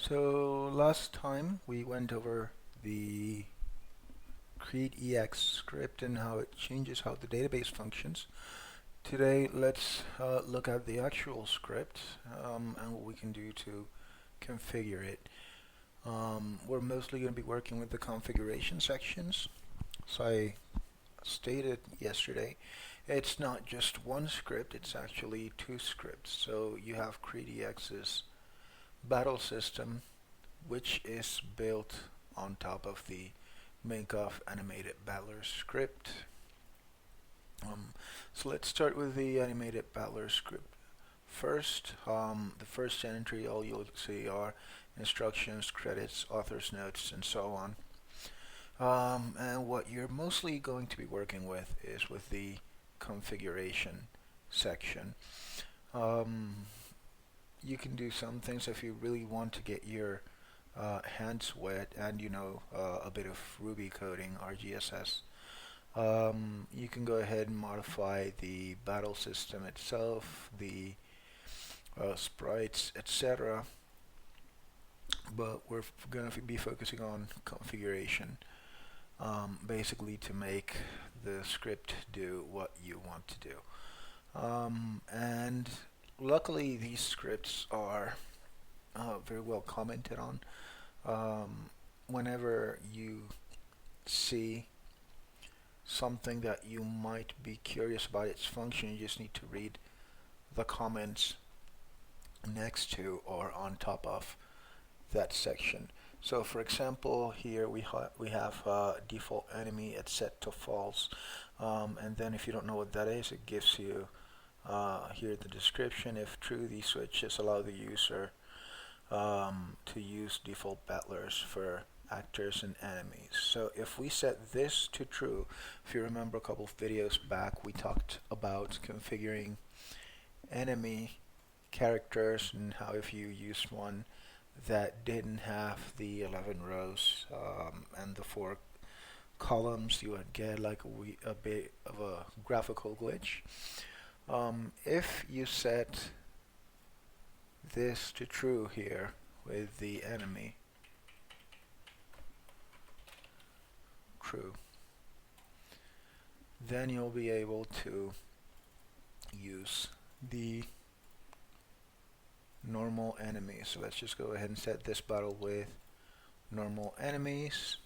So last time we went over the Kread-EX script and how it changes how the database functions. Today let's look at the actual script and what we can do to configure it. We're mostly going to be working with the configuration sections. So I stated yesterday, it's not just one script, it's actually two scripts. So you have Kread-EX's Battle System, which is built on top of the Minecraft animated battler script. So let's start with the animated battler script. First, the first entry, all you'll see are instructions, credits, author's notes, and so on. And what you're mostly going to be working with is with the configuration section. You can do some things if you really want to get your hands wet and a bit of Ruby coding, RGSS. You can go ahead and modify the battle system itself, the sprites, etc. But we're going to be focusing on configuration, basically to make the script do what you want to do. And luckily these scripts are very well commented on. Whenever you see something that you might be curious about its function, you just need to read the comments next to or on top of that section. So for example, here we have default enemy, it's set to false, and then if you don't know what that is, it gives you here the description. If true, these switches allow the user to use default battlers for actors and enemies. So if we set this to true, if you remember a couple of videos back, we talked about configuring enemy characters and how if you used one that didn't have the 11 rows and the 4 columns, you would get like a bit of a graphical glitch. If you set this to true here with the enemy, true, then you'll be able to use the normal enemies. So let's just go ahead and set this battle with normal enemies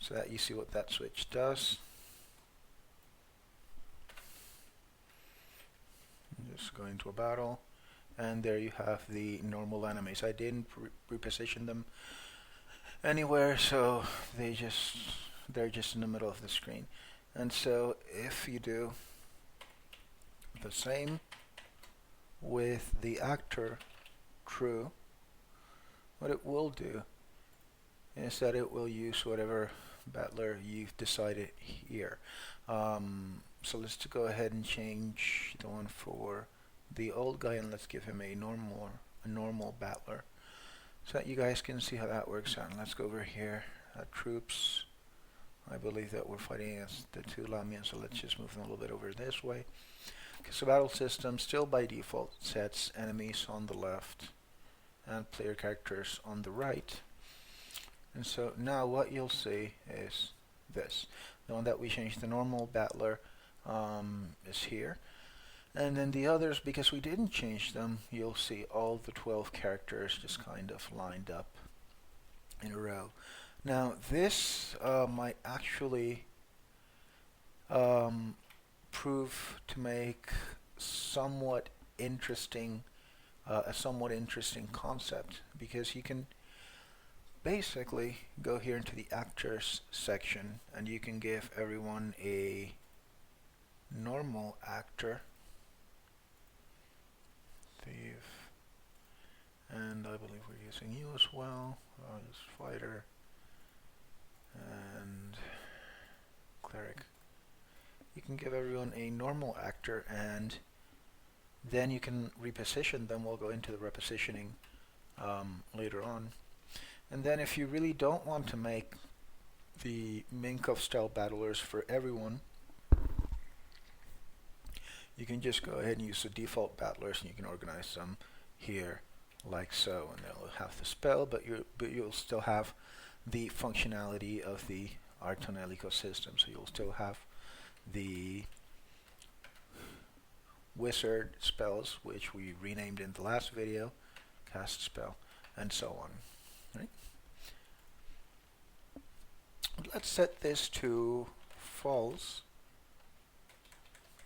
so that you see what that switch does. Just go into a battle, and there you have the normal enemies. I didn't reposition them anywhere, so they're just in the middle of the screen. And so if you do the same with the actor true, what it will do is that it will use whatever battler you've decided here. So let's go ahead and change the one for the old guy, and let's give him a normal battler so that you guys can see how that works out. And let's go over here at troops. I believe that we're fighting against the 2 Lamians, so let's just move them a little bit over this way. Okay, so battle system still by default sets enemies on the left and player characters on the right. And so now what you'll see is this. The one that we changed, the normal battler, is here. And then the others, because we didn't change them, you'll see all the 12 characters just kind of lined up in a row. Now this might actually prove to make somewhat interesting a somewhat interesting concept, because you can basically go here into the actors section and you can give everyone a normal actor, thief, and I believe we're using you as well, just fighter and cleric. You can give everyone a normal actor, and then you can reposition them. We'll go into the repositioning later on. And then if you really don't want to make the Minecraft style battlers for everyone, you can just go ahead and use the default battlers, and you can organize them here like so, and it'll have the spell, but you'll still have the functionality of the Artonel ecosystem. So you'll still have the wizard spells, which we renamed in the last video, cast spell, and so on. Right? Let's set this to false,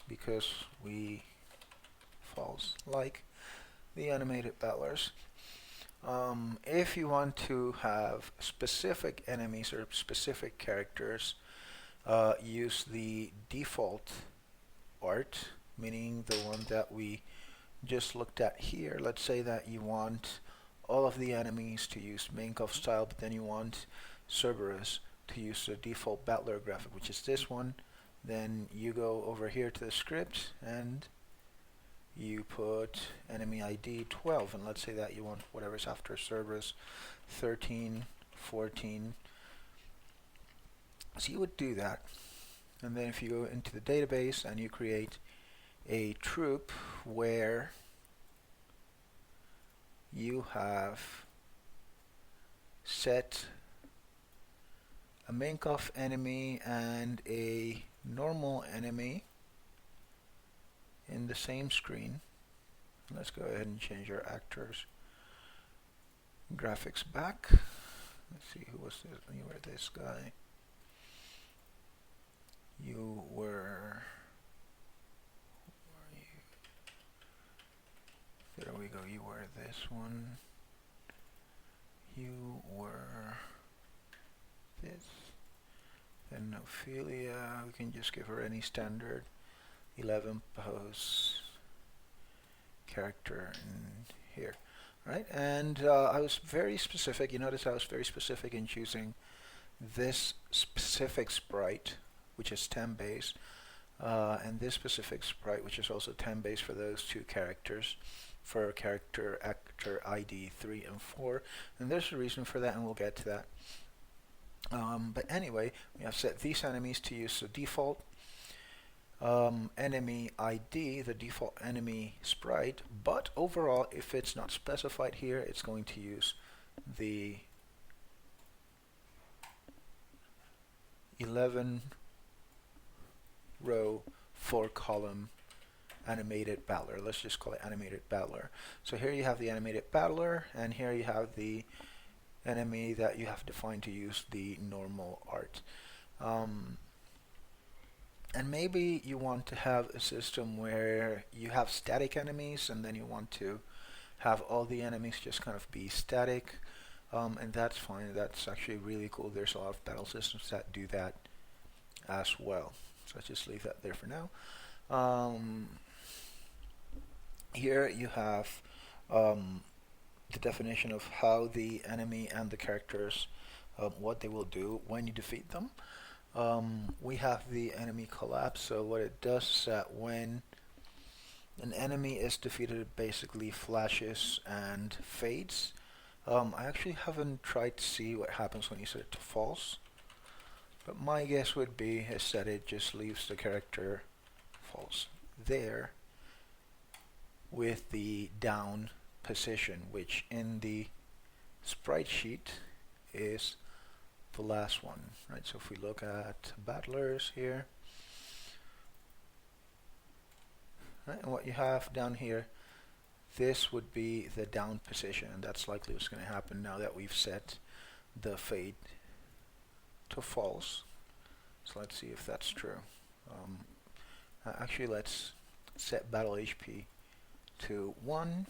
because we false like the animated battlers. If you want to have specific enemies or specific characters, use the default art, meaning the one that we just looked at here. Let's say that you want all of the enemies to use Minecraft style, but then you want Cerberus to use the default battler graphic, which is this one. Then you go over here to the script and you put enemy ID 12, and let's say that you want whatever's after Cerberus, 13, 14. So you would do that, and then if you go into the database and you create a troop where you have set a Minecraft enemy and a normal enemy in the same screen. Let's go ahead and change our actors graphics back. Let's see, who was this? You were this guy. You were... There we go, you were this one. You were this. Then Ophelia, we can just give her any standard 11 pose character in here. Right, and I was very specific. You notice I was very specific in choosing this specific sprite, which is 10 base, and this specific sprite, which is also 10 base for those two characters, for character actor ID 3 and 4. And there's a reason for that, and we'll get to that. But anyway, we have set these enemies to use the default enemy ID, the default enemy sprite, but overall, if it's not specified here, it's going to use the 11 row 4 column animated battler. Let's just call it animated battler. So here you have the animated battler, and here you have the enemy that you have defined to use the normal art. And maybe you want to have a system where you have static enemies, and then you want to have all the enemies just kind of be static, and that's fine. That's actually really cool. There's a lot of battle systems that do that as well. So let's just leave that there for now. Here you have the definition of how the enemy and the characters, what they will do when you defeat them. We have the enemy collapse, so what it does is that when an enemy is defeated, it basically flashes and fades. I actually haven't tried to see what happens when you set it to false, but my guess would be is that it just leaves the character false there with the down position, which in the sprite sheet is the last one, right? So if we look at battlers here, right, and what you have down here, this would be the down position, and that's likely what's going to happen now that we've set the fade to false. So let's see if that's true. Actually, let's set battle HP to 1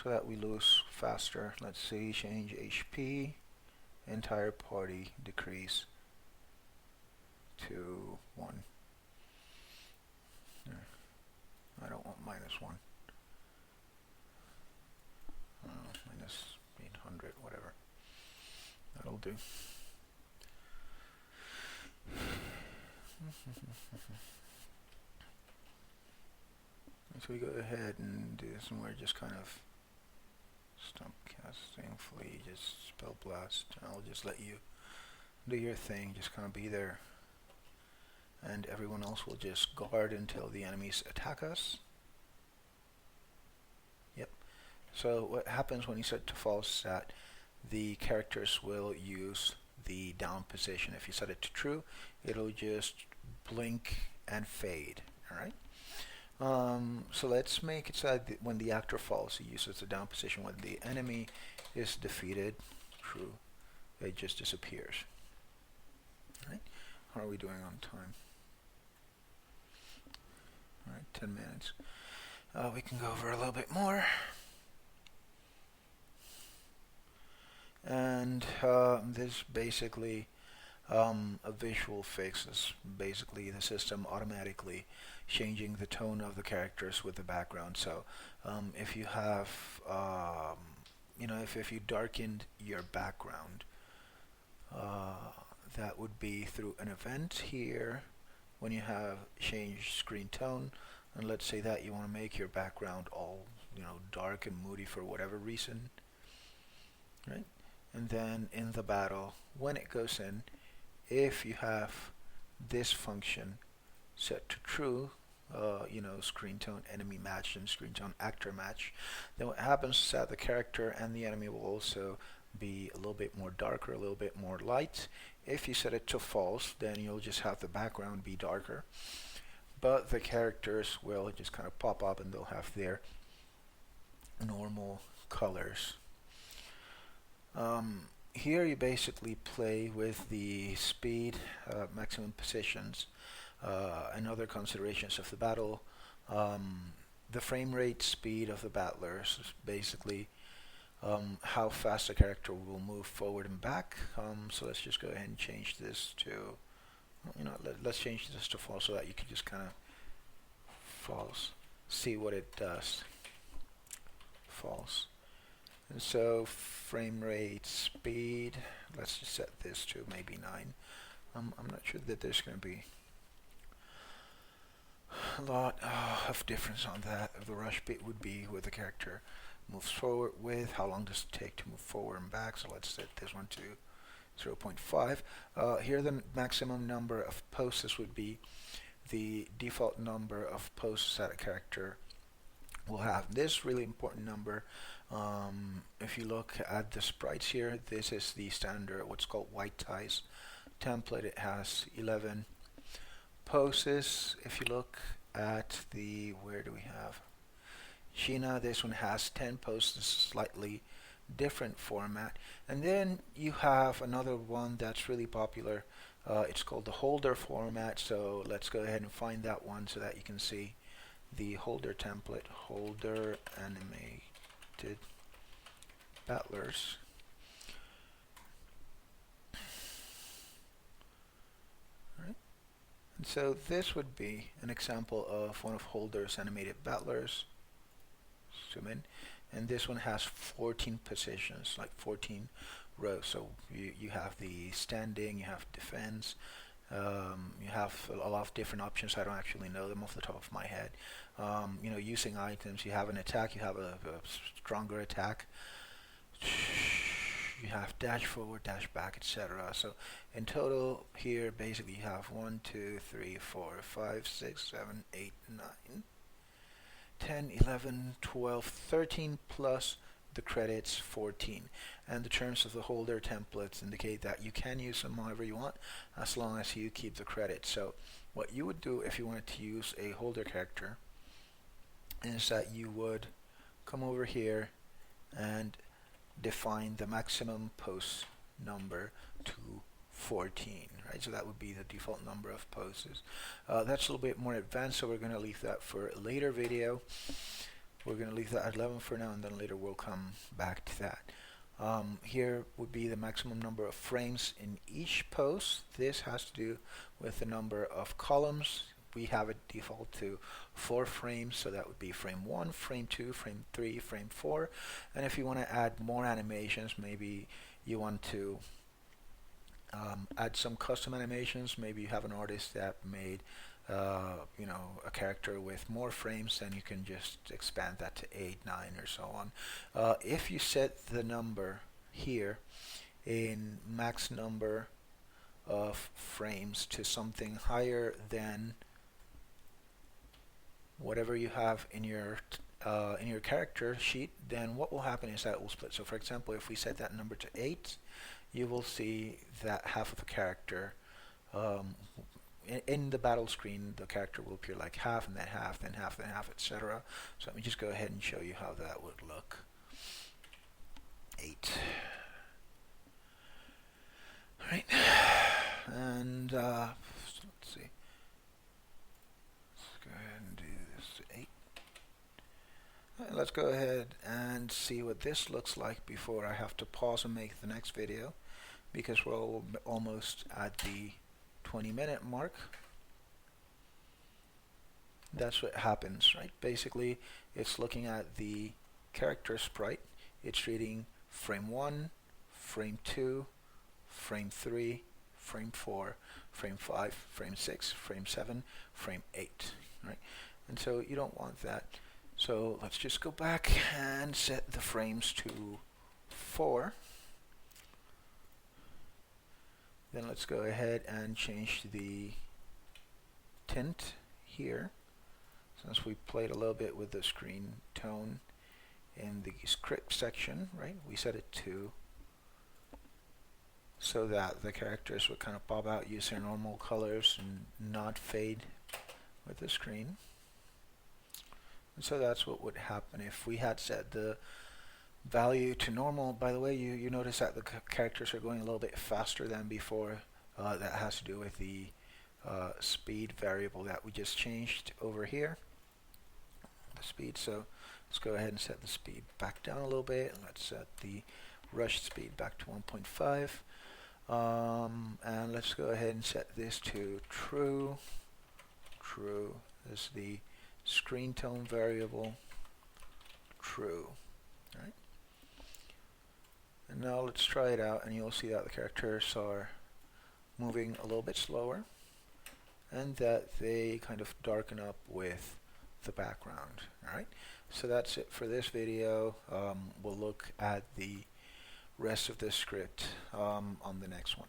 so that we lose faster. Let's see, change HP, entire party decrease to 1. I don't want -1. -800, whatever. That'll do. So we go ahead and do this, and we're just kind of stump casting, flee, just spell blast. I'll just let you do your thing, just kind of be there, and everyone else will just guard until the enemies attack us. Yep, So what happens when you set to false is that the characters will use the down position. If you set it to true, it'll just blink and fade. All right. So let's make it so that when the actor falls, he uses the down position. When the enemy is defeated, true, it just disappears. All right. How are we doing on time? All right, 10 minutes. We can go over a little bit more. And this basically a visual fix is basically the system automatically changing the tone of the characters with the background. So if you have, if you darkened your background, that would be through an event here when you have changed screen tone. And let's say that you want to make your background all, dark and moody for whatever reason, right? And then in the battle, when it goes in, if you have this function set to true, screen tone enemy match and screen tone actor match, then what happens is that the character and the enemy will also be a little bit more darker, a little bit more light. If you set it to false, then you'll just have the background be darker, but the characters will just kind of pop up and they'll have their normal colors. Here you basically play with the speed, maximum positions, and other considerations of the battle. The frame rate speed of the battlers is basically how fast the character will move forward and back. So let's just go ahead and change this to, let's change this to false so that you can just kind of false, see what it does. False. And so frame rate speed, let's just set this to maybe 9. I'm not sure that there's going to be a lot of difference on that. The rush bit would be where the character moves forward with, how long does it take to move forward and back. So let's set this one to 0.5. Here the maximum number of poses would be the default number of poses that a character will have. This really important number, if you look at the sprites here, this is the standard, what's called white ties template. It has 11 poses. If you look at the, where do we have? Sheena, this one has 10 poses, slightly different format. And then you have another one that's really popular. It's called the holder format. So let's go ahead and find that one so that you can see the holder template, holder animated battlers. Right. And so this would be an example of one of holder's animated battlers. Zoom in. And this one has 14 positions, like 14 rows. So you have the standing, you have defense, you have a lot of different options. I don't actually know them off the top of my head. Using items, you have an attack, you have a stronger attack, you have dash forward, dash back, etc. So in total here basically you have 1, 2, 3, 4, 5, 6, 7, 8, 9, 10, 11, 12, 13 plus the credits 14. And the terms of the holder templates indicate that you can use them however you want as long as you keep the credits. So what you would do if you wanted to use a holder character is that you would come over here and define the maximum post number to 14, right? So that would be the default number of poses. That's a little bit more advanced, so we're going to leave that for a later video. We're going to leave that at 11 for now, and then later we'll come back to that. Here would be the maximum number of frames in each pose. This has to do with the number of columns. We have it default to 4 frames, so that would be frame 1, frame 2, frame 3, frame 4. And if you want to add more animations, maybe you want to add some custom animations. Maybe you have an artist that made a character with more frames, then you can just expand that to 8, 9, or so on. If you set the number here in max number of frames to something higher than whatever you have in your in your character sheet, then what will happen is that it will split. So for example, if we set that number to 8, you will see that half of the character in the battle screen, the character will appear like half, and then half, then half, then half, etc. So let me just go ahead and show you how that would look. 8. Alright, and let's see. Let's go ahead and do this 8. Let's go ahead and see what this looks like before I have to pause and make the next video, because we're almost at the 20-minute mark. That's what happens, right? Basically, it's looking at the character sprite. It's reading frame 1, frame 2, frame 3, frame 4, frame 5, frame 6, frame 7, frame 8, right? And so you don't want that. So let's just go back and set the frames to 4. Then let's go ahead and change the tint here. Since we played a little bit with the screen tone in the script section, right? We set it to so that the characters would kind of pop out, use their normal colors, and not fade with the screen. And so that's what would happen if we had set the value to normal. By the way, you notice that the characters are going a little bit faster than before. That has to do with the speed variable that we just changed over here. The speed. So let's go ahead and set the speed back down a little bit. Let's set the rush speed back to 1.5. And let's go ahead and set this to true. True is the screen tone variable. True. All right. And now let's try it out, and you'll see that the characters are moving a little bit slower, and that they kind of darken up with the background. Alright, so that's it for this video. We'll look at the rest of the script on the next one.